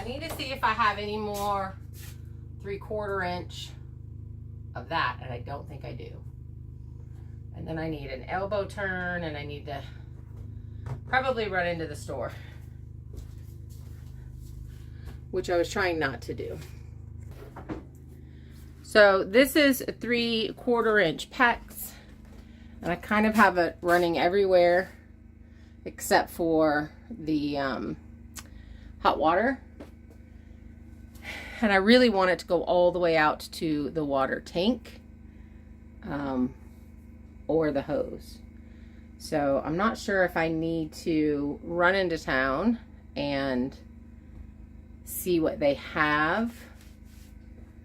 Need to see if I have any more 3/4 inch of that, and I don't think I do. And then I need an elbow turn, and I need to probably run into the store, which I was trying not to do. So this is 3/4 inch PEX, and I kind of have it running everywhere except for the hot water. And I really want it to go all the way out to the water tank or the hose. So I'm not sure if I need to run into town and see what they have.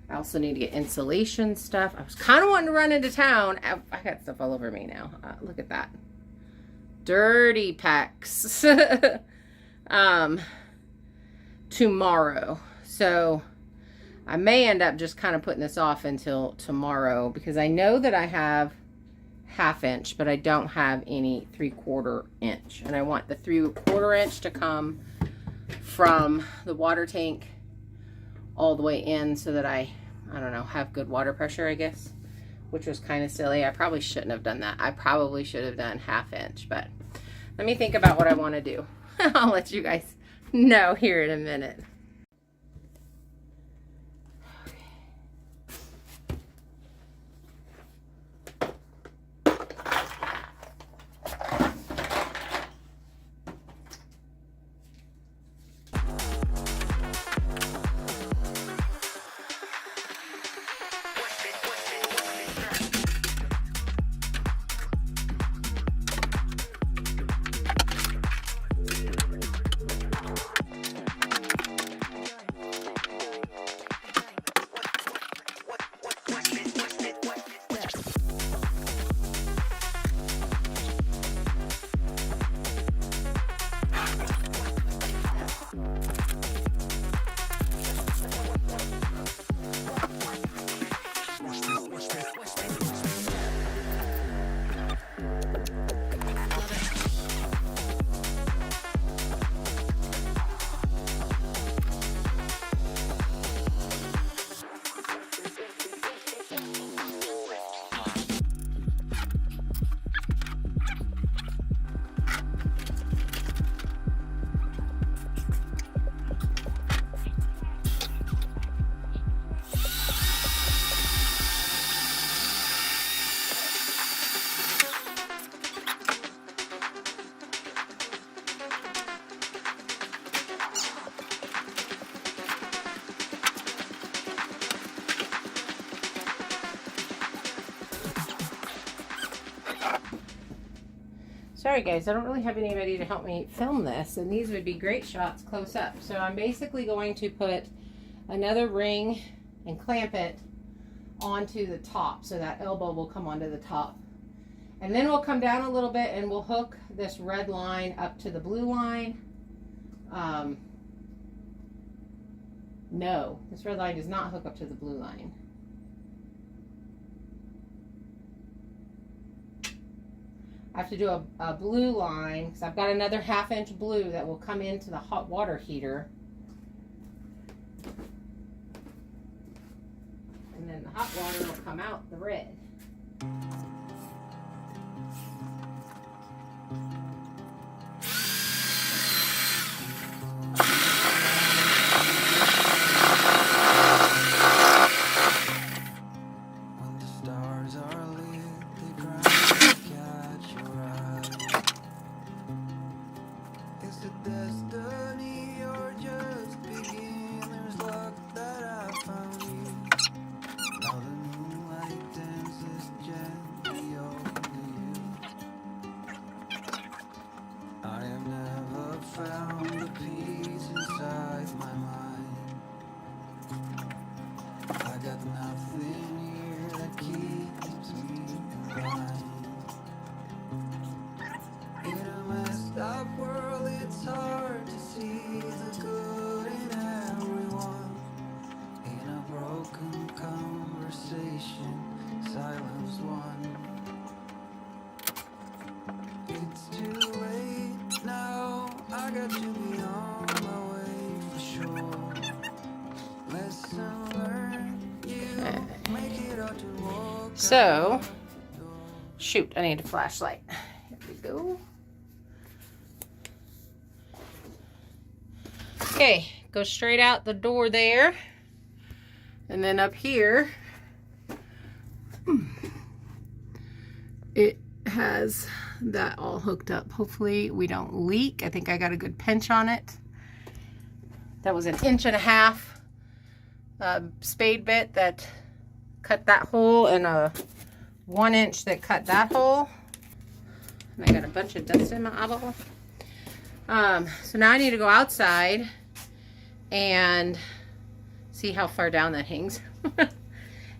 I also need to get insulation stuff. I was kind of wanting to run into town. I got stuff all over me now. Look at that. Dirty PEX. Tomorrow. So I may end up just kind of putting this off until tomorrow, because I know that I have 1/2 inch, but I don't have any 3/4 inch. And I want the 3/4 inch to come from the water tank all the way in so that I don't know, have good water pressure, I guess, which was kind of silly. I probably shouldn't have done that. I probably should have done 1/2 inch, but let me think about what I want to do. I'll let you guys know here in a minute. Sorry guys, I don't really have anybody to help me film this, and these would be great shots close up. So I'm basically going to put another ring and clamp it onto the top so that elbow will come onto the top. And then we'll come down a little bit and we'll hook this red line up to the blue line. No, this red line does not hook up to the blue line. I have to do a blue line because I've got another 1/2 inch blue that will come into the hot water heater. And then the hot water will come out the red. When the stars So, shoot, I need a flashlight. Here we go. Okay, go straight out the door there. And then up here, it has that all hooked up. Hopefully we don't leak. I think I got a good pinch on it. That was 1.5 inch spade bit that cut that hole, and a 1 inch that cut that hole. And I got a bunch of dust in my eyeball. So now I need to go outside and see how far down that hangs.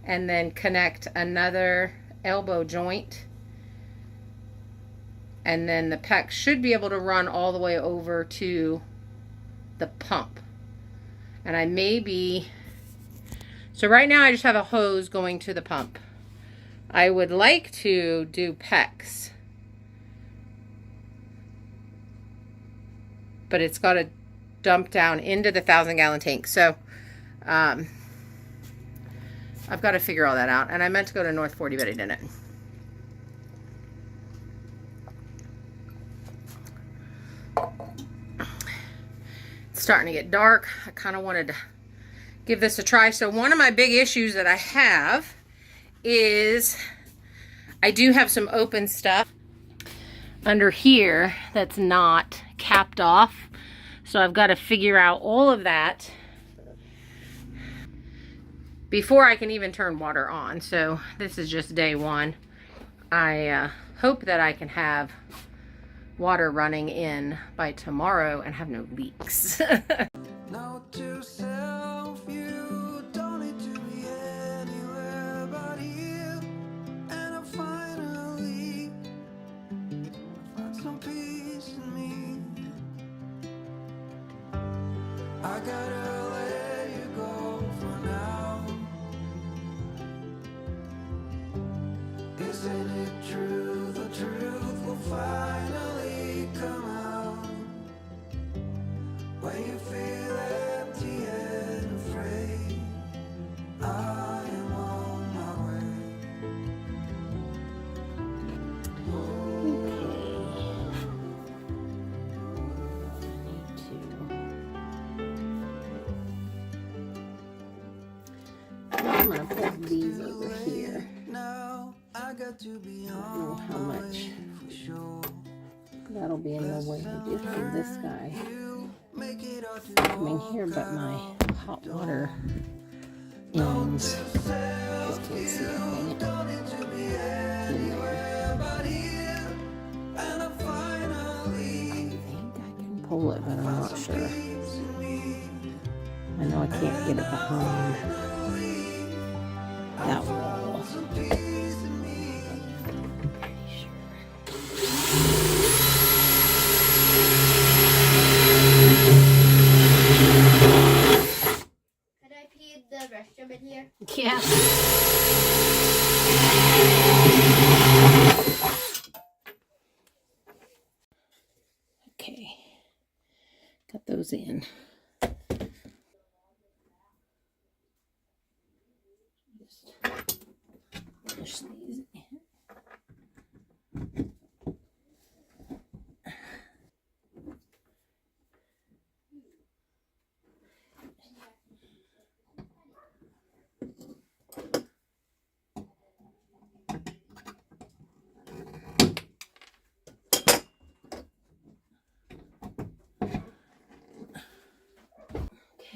And then connect another elbow joint. And then the PEX should be able to run all the way over to the pump. And I may be... So right now I just have a hose going to the pump. I would like to do PEX. But it's got to dump down into the 1,000-gallon tank. So I've got to figure all that out. And I meant to go to North 40, but I didn't. It's starting to get dark. I kind of wanted to give this a try. So one of my big issues that I have is I do have some open stuff under here that's not capped off. So I've got to figure out all of that before I can even turn water on. So this is just day one. I hope that I can have water running in by tomorrow and have no leaks. Note to self, you don't need to be anywhere but here. And I finally found some peace in me. I gotta let you go for now. Isn't it true? The truth will finally come out. When you feel empty and afraid, I am on my way. I'm gonna put these over here. Now I got to be I don't know how on my much way for sure. that'll be in the way of this guy Make it all to coming here, but my hot water ends. Just can't see it. Dang it. don't need to be anywhere but here. And I finally I think I can pull it, but I'm not sure. peace in me. I know I can't get it behind that wall. Some peace in me. Pretty sure. Could I pee in the restroom in here? Yeah. Okay. Got those in. Just push these in.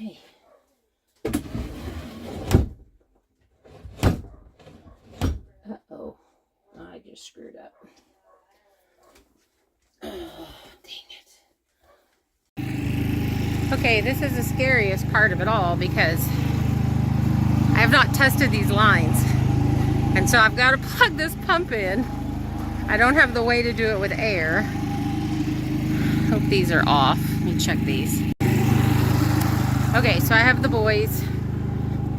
Okay. Uh-oh. I just screwed up. Oh, dang it. Okay, this is the scariest part of it all because I have not tested these lines. And so I've got to plug this pump in. I don't have the way to do it with air. Hope these are off. Let me check these. Okay, so I have the boys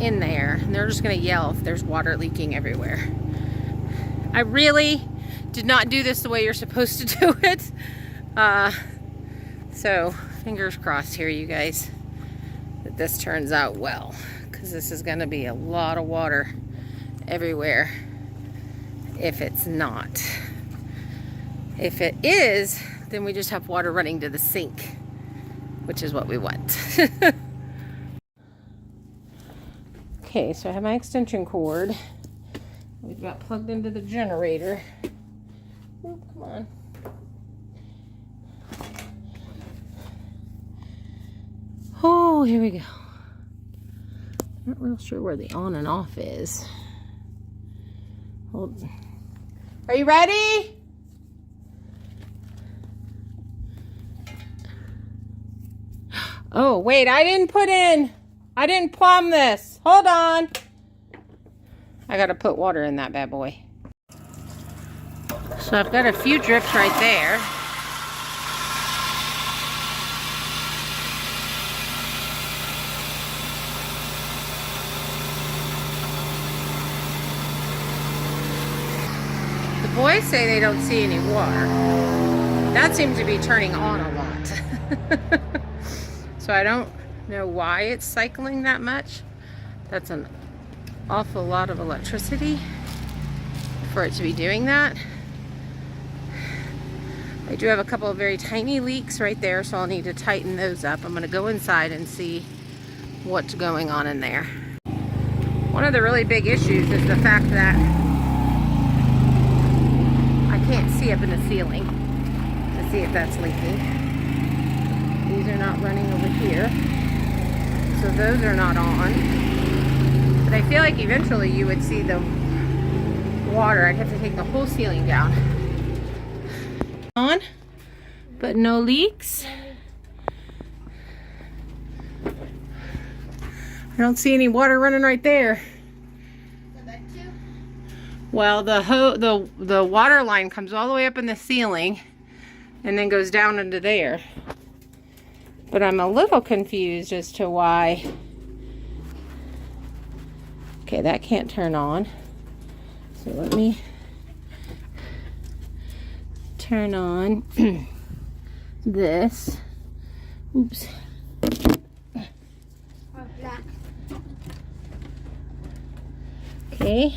in there, and they're just gonna yell if there's water leaking everywhere. I really did not do this the way you're supposed to do it. So fingers crossed here, you guys, that this turns out well, because this is going to be a lot of water everywhere if it's not. If it is, then we just have water running to the sink, which is what we want. Okay, so I have my extension cord. We've got plugged into the generator. Oh, come on. Oh, here we go. Not real sure where the on and off is. Hold. Are you ready? Oh, wait, I didn't plumb this. Hold on. I gotta put water in that bad boy. So I've got a few drips right there. The boys say they don't see any water. That seems to be turning on a lot. So I don't know why it's cycling that much. That's an awful lot of electricity for it to be doing that. I do have a couple of very tiny leaks right there, so I'll need to tighten those up. I'm going to go inside and see what's going on in there. One of the really big issues is the fact that I can't see up in the ceiling to see if that's leaking. These are not running over here, so those are not on. But I feel like eventually you would see the water. I'd have to take the whole ceiling down. On, but no leaks. I don't see any water running right there. Well, the water line comes all the way up in the ceiling and then goes down into there. But I'm a little confused as to why. Okay, that can't turn on. So let me turn on this. Oops. Okay.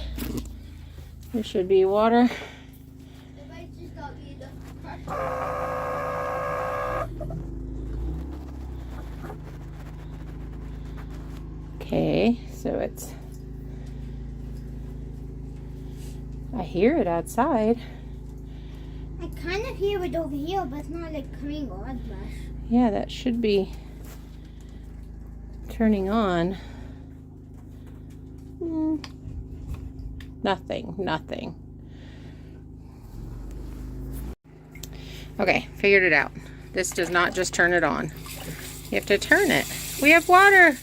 There should be water. Okay, so it's, I hear it outside. I kind of hear it over here, but it's not like coming on much. Yeah, that should be turning on. Nothing. Okay, figured it out. This does not just turn it on. You have to turn it. We have water.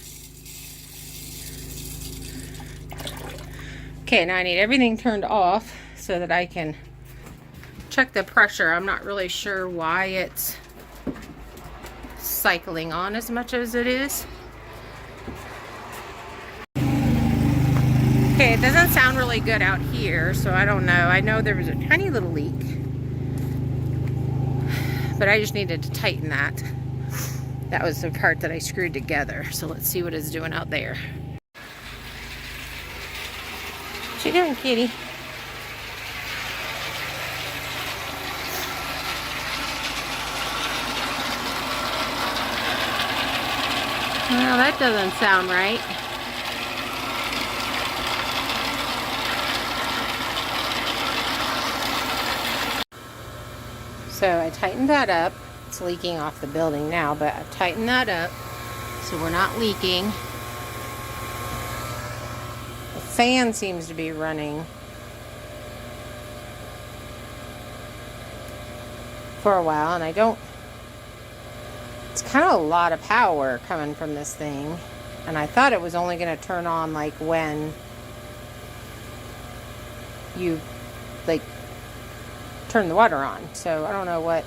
Okay, now I need everything turned off so that I can check the pressure. I'm not really sure why it's cycling on as much as it is. Okay, it doesn't sound really good out here, so I don't know. I know there was a tiny little leak, but I just needed to tighten that. That was the part that I screwed together. So let's see what it's doing out there. What you doing, kitty? Well, that doesn't sound right. So I tightened that up. It's leaking off the building now, but I've tightened that up so we're not leaking. The fan seems to be running for a while, and it's kind of a lot of power coming from this thing, and I thought it was only going to turn on like when you like turn the water on. So I don't know what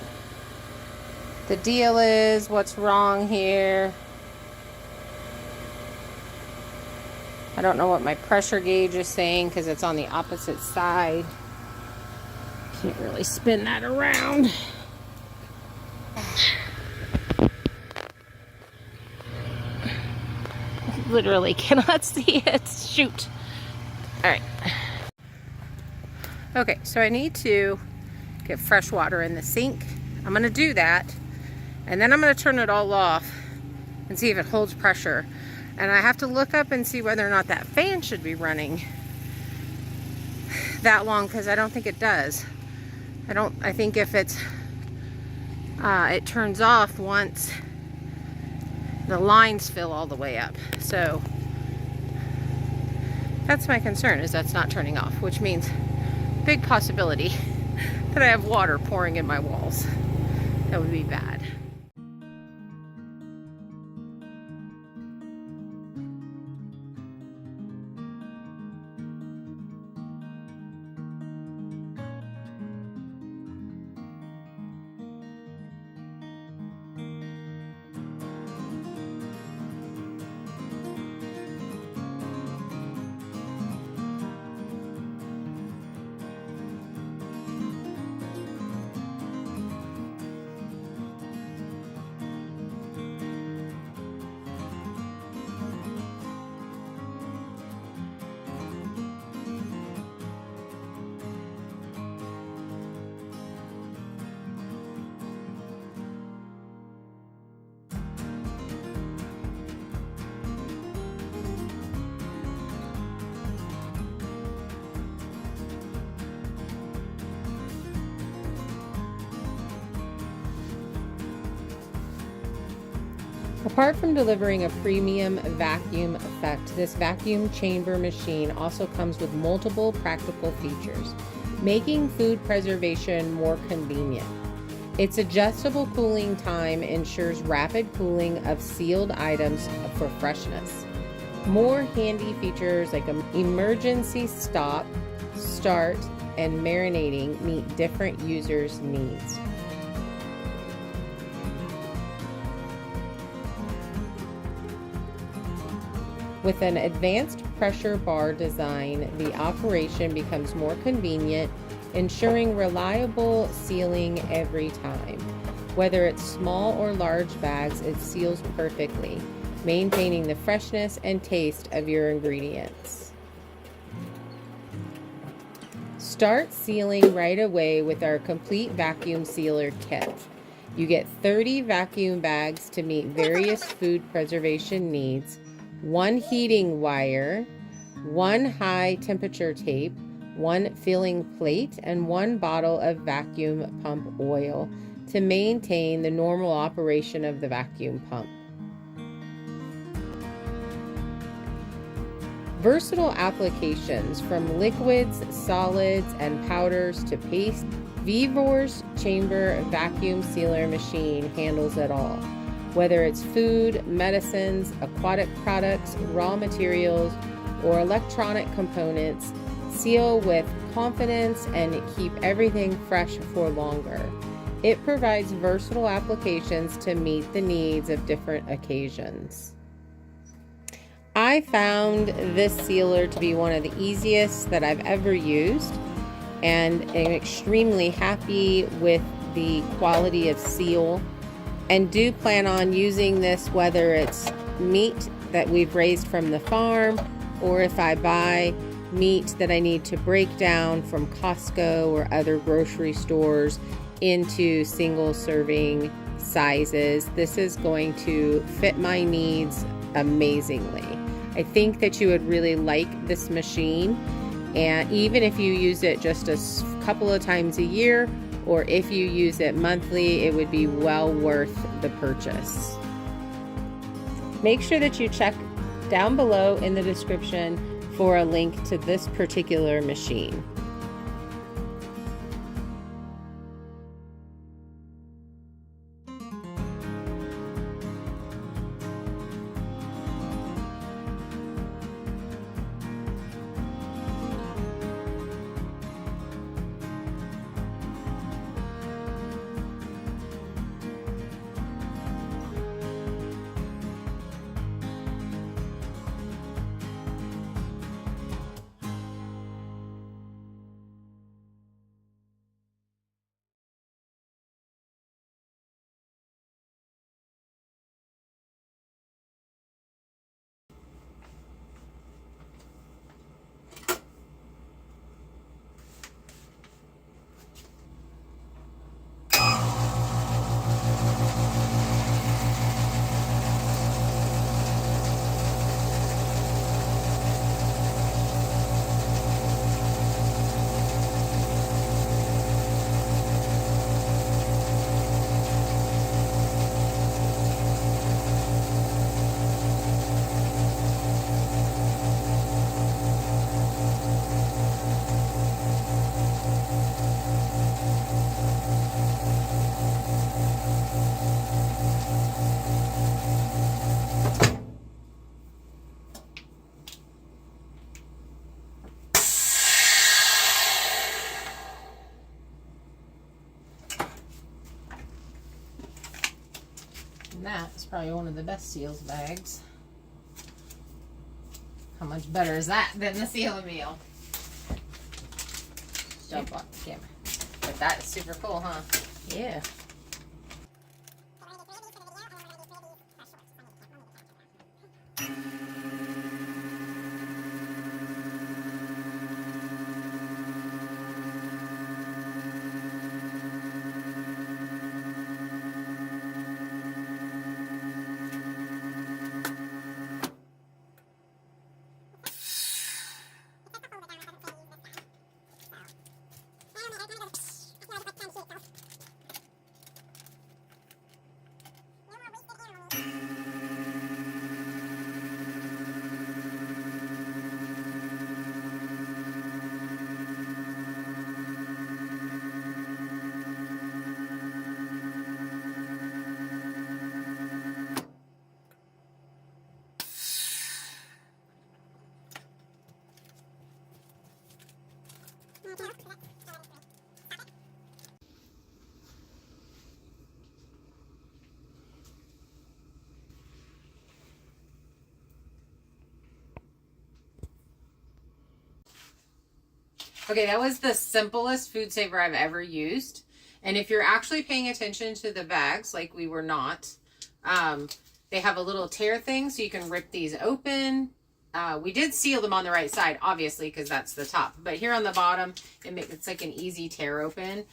the deal is, what's wrong here. I don't know what my pressure gauge is saying because it's on the opposite side. Can't really spin that around. Literally cannot see it. Shoot. All right. Okay, so I need to get fresh water in the sink. I'm going to do that, and then I'm going to turn it all off and see if it holds pressure. And I have to look up and see whether or not that fan should be running that long, because I don't think it does. I think if it's it turns off once the lines fill all the way up. So that's my concern, is that's not turning off, which means big possibility that I have water pouring in my walls. That would be bad. Apart from delivering a premium vacuum effect, this vacuum chamber machine also comes with multiple practical features, making food preservation more convenient. Its adjustable cooling time ensures rapid cooling of sealed items for freshness. More handy features like an emergency stop, start, and marinating meet different users' needs. With an advanced pressure bar design, the operation becomes more convenient, ensuring reliable sealing every time. Whether it's small or large bags, it seals perfectly, maintaining the freshness and taste of your ingredients. Start sealing right away with our complete vacuum sealer kit. You get 30 vacuum bags to meet various food preservation needs, 1 heating wire, 1 high temperature tape, 1 filling plate, and 1 bottle of vacuum pump oil to maintain the normal operation of the vacuum pump. Versatile applications from liquids, solids, and powders to paste, Vevor's Chamber Vacuum Sealer machine handles it all. Whether it's food, medicines, aquatic products, raw materials, or electronic components, seal with confidence and keep everything fresh for longer. It provides versatile applications to meet the needs of different occasions. I found this sealer to be one of the easiest that I've ever used, and am extremely happy with the quality of seal, and do plan on using this whether it's meat that we've raised from the farm, or if I buy meat that I need to break down from Costco or other grocery stores into single serving sizes. This is going to fit my needs amazingly. I think that you would really like this machine, and even if you use it just a couple of times a year, or if you use it monthly, it would be well worth the purchase. Make sure that you check down below in the description for a link to this particular machine. And that is probably one of the best seals bags. How much better is that than the seal meal? Don't block the camera. But that is super cool, huh? Yeah. Okay, that was the simplest food saver I've ever used. And if you're actually paying attention to the bags, like we were not, they have a little tear thing so you can rip these open. We did seal them on the right side, obviously, because that's the top. But here on the bottom, it's like an easy tear open.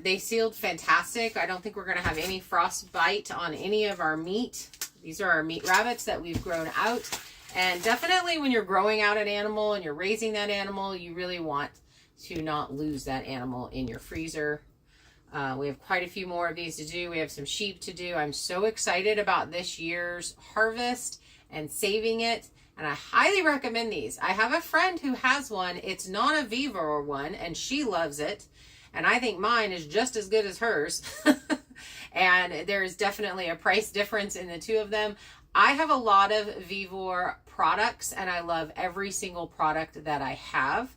They sealed fantastic. I don't think we're going to have any frostbite on any of our meat. These are our meat rabbits that we've grown out. And definitely when you're growing out an animal and you're raising that animal, you really want to not lose that animal in your freezer. We have quite a few more of these to do. We have some sheep to do. I'm so excited about this year's harvest and saving it. And I highly recommend these. I have a friend who has one. It's not a Vevor one, and she loves it. And I think mine is just as good as hers. And there's definitely a price difference in the two of them. I have a lot of Vevor products, and I love every single product that I have,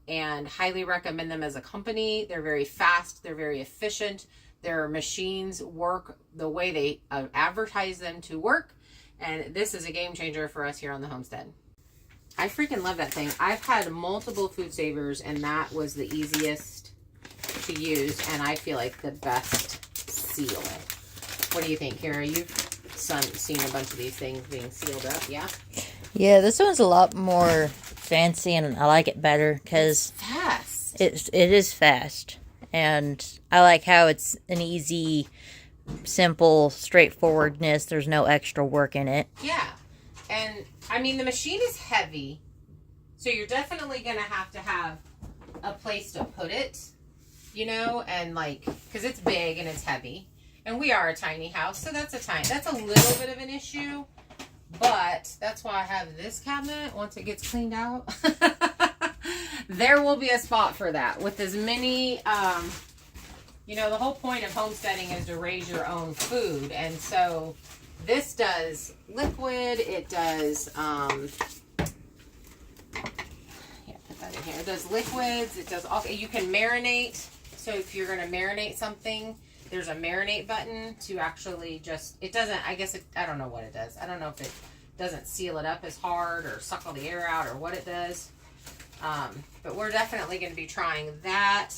and highly recommend them as a company. They're very fast. They're very efficient. Their machines work the way they advertise them to work, and this is a game changer for us here on the homestead. I freaking love that thing. I've had multiple food savers, and that was the easiest to use, and I feel like the best seal. What do you think, Kara? You've seen a bunch of these things being sealed up, yeah? Yeah, this one's a lot more fancy, and I like it better because fast. It is fast, and I like how it's an easy, simple, straightforwardness. There's no extra work in it. Yeah, and I mean the machine is heavy, so you're definitely gonna have to have a place to put it, you know, and like because it's big and it's heavy. And we are a tiny house, so that's a little bit of an issue. But that's why I have this cabinet. Once it gets cleaned out, there will be a spot for that. With as many, you know, the whole point of homesteading is to raise your own food. And so this does liquid. It does, put that in here. It does liquids. It does all, you can marinate. So if you're going to marinate something, there's a marinate button to actually just, it doesn't, I guess, I don't know what it does. I don't know if it doesn't seal it up as hard or suck all the air out or what it does. But we're definitely going to be trying that.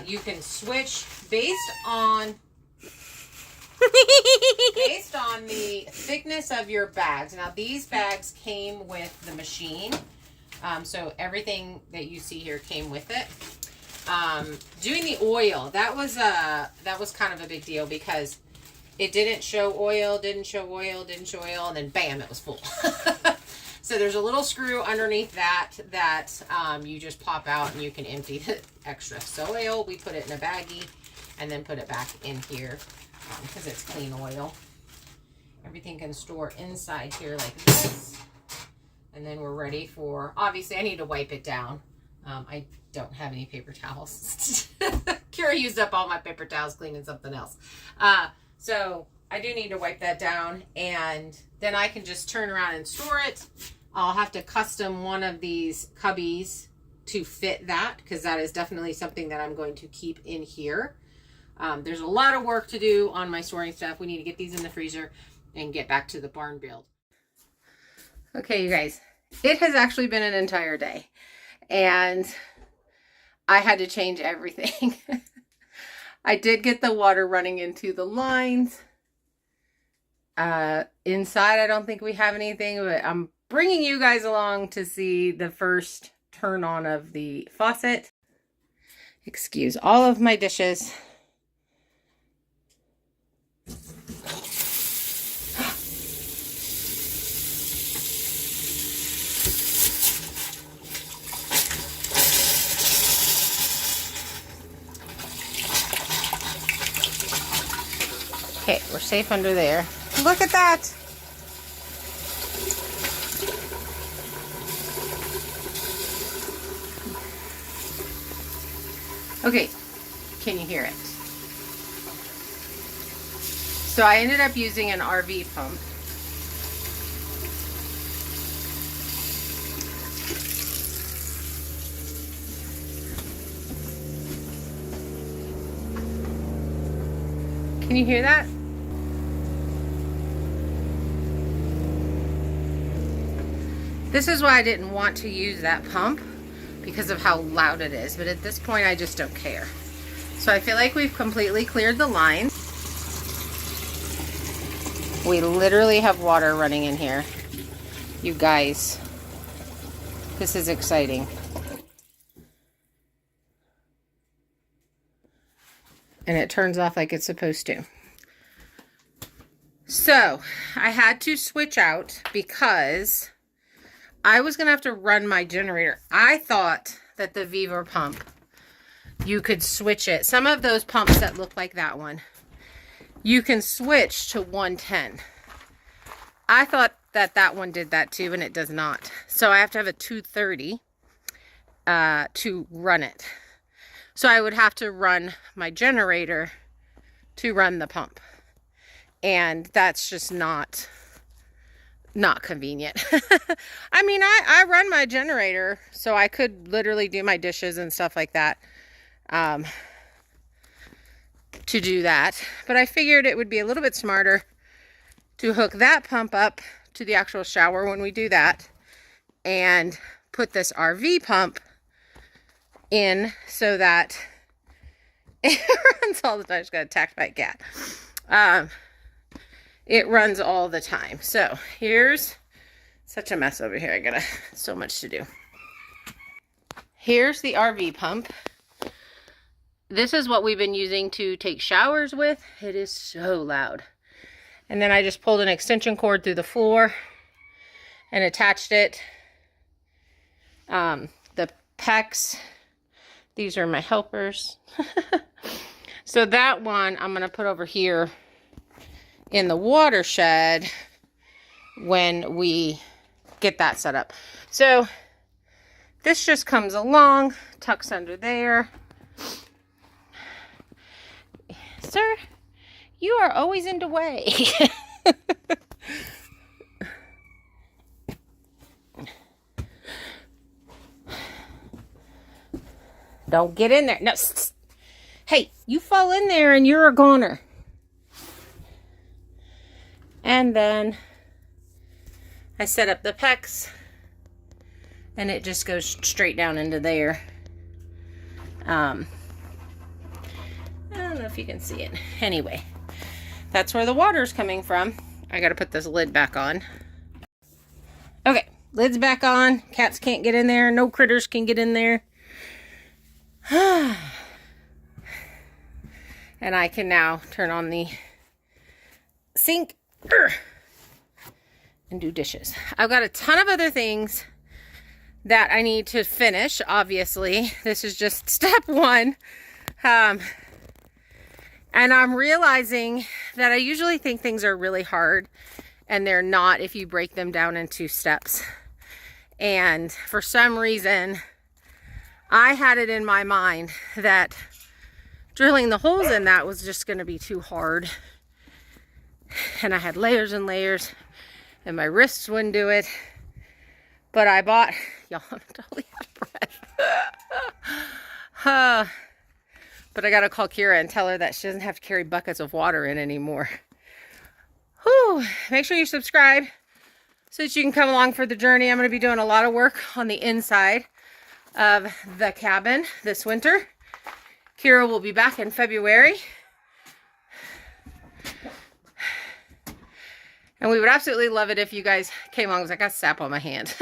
You can switch based on the thickness of your bags. Now these bags came with the machine. So everything that you see here came with it. Doing the oil, that was kind of a big deal because it didn't show oil, and then bam, it was full. So there's a little screw underneath that you just pop out and you can empty the extra oil. We put it in a baggie and then put it back in here because it's clean oil. Everything can store inside here like this. And then we're ready for, obviously I need to wipe it down. I don't have any paper towels. Kira used up all my paper towels cleaning something else. So I do need to wipe that down, and then I can just turn around and store it. I'll have to custom one of these cubbies to fit that, because that is definitely something that I'm going to keep in here. There's a lot of work to do on my storing stuff. We need to get these in the freezer and get back to the barn build. Okay, you guys, it has actually been an entire day, and I had to change everything. I did get the water running into the lines. Inside, I don't think we have anything, but I'm bringing you guys along to see the first turn on of the faucet. Excuse all of my dishes. Okay, we're safe under there. Look at that! Okay, can you hear it? So I ended up using an RV pump. Can you hear that? This is why I didn't want to use that pump, because of how loud it is. But at this point, I just don't care. So I feel like we've completely cleared the line. We literally have water running in here. You guys, this is exciting. And it turns off like it's supposed to. So I had to switch out because I was going to have to run my generator. I thought that the Vevor pump, you could switch it. Some of those pumps that look like that one, you can switch to 110. I thought that that one did that too, and it does not. So I have to have a 230 to run it. So I would have to run my generator to run the pump. And that's just not convenient. I mean, I run my generator, so I could literally do my dishes and stuff like that to do that. But I figured it would be a little bit smarter to hook that pump up to the actual shower when we do that, and put this RV pump in so that it runs all the time. I just got attacked by a cat. It runs all the time. So here's such a mess over here. I got so much to do. Here's the RV pump. This is what we've been using to take showers with. It is so loud. And then I just pulled an extension cord through the floor and attached it. The pecs, these are my helpers. So that one I'm going to put over here in the watershed when we get that set up. So this just comes along, tucks under there. Sir, you are always in the way. Don't get in there. No. Hey, you fall in there and you're a goner. And then I set up the pecs, and it just goes straight down into there. I don't know if you can see it. Anyway, that's where the water's coming from. I gotta put this lid back on. Okay, lid's back on. Cats can't get in there. No critters can get in there. And I can now turn on the sink and do dishes. I've got a ton of other things that I need to finish, obviously. This is just step one. And I'm realizing that I usually think things are really hard, and they're not if you break them down into steps. And for some reason, I had it in my mind that drilling the holes in that was just going to be too hard. And I had layers and layers, and my wrists wouldn't do it. But I bought, y'all, I'm totally out of breath. But I got to call Kira and tell her that she doesn't have to carry buckets of water in anymore. Whew. Make sure you subscribe so that you can come along for the journey. I'm going to be doing a lot of work on the inside of the cabin this winter. Kira will be back in February. And we would absolutely love it if you guys came along. I got sap on my hand.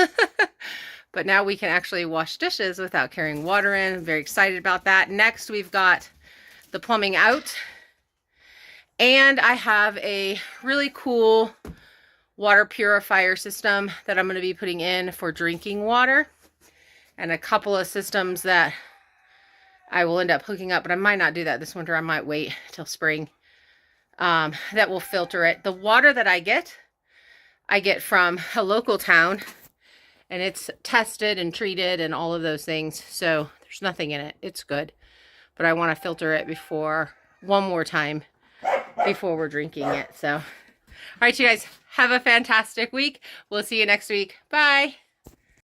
But now we can actually wash dishes without carrying water in. I'm very excited about that. Next, we've got the plumbing out. And I have a really cool water purifier system that I'm going to be putting in for drinking water. And a couple of systems that I will end up hooking up. But I might not do that this winter. I might wait till spring. That will filter it. The water that I get from a local town. And it's tested and treated and all of those things. So there's nothing in it. It's good. But I want to filter it one more time before we're drinking it. So, all right, you guys, have a fantastic week. We'll see you next week. Bye.